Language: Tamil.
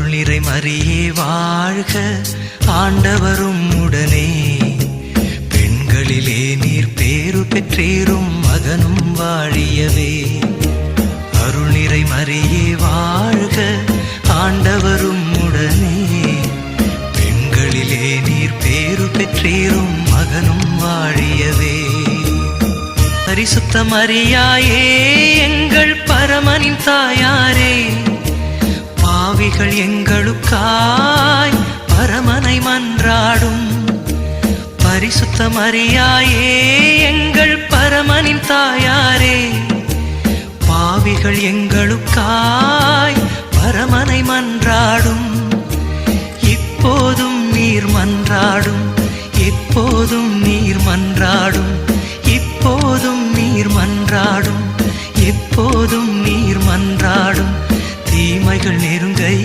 அருள் நிறை மரியே வாழ்க, ஆண்டவரும் உடனே. பெண்களிலே நீர் பேறு பெற்றேறும், மகனும் வாழியவே. அருள் நிறை மரியே வாழ்க, ஆண்டவரும் உடனே. பெண்களிலே நீர் பேறு பெற்றேறும், மகனும் வாழியவே. பரிசுத்த மரியாயே எங்கள் பரமனின் தாயாரே, பாவிகள் எங்களுக்காய் பரமனை மன்றாடும். பரிசுத்த மரியாயே எங்கள் பரமனின் தாயாரே, பாவிகள் எங்களுக்காய் பரமனை மன்றாடும். இப்போதும் நீர் மன்றாடும், எப்போதும் நீர் மன்றாடும். இப்போதும் நீர் மன்றாடும், எப்போதும் நீர் மன்றாடும். தீமைகள் நெருங்கை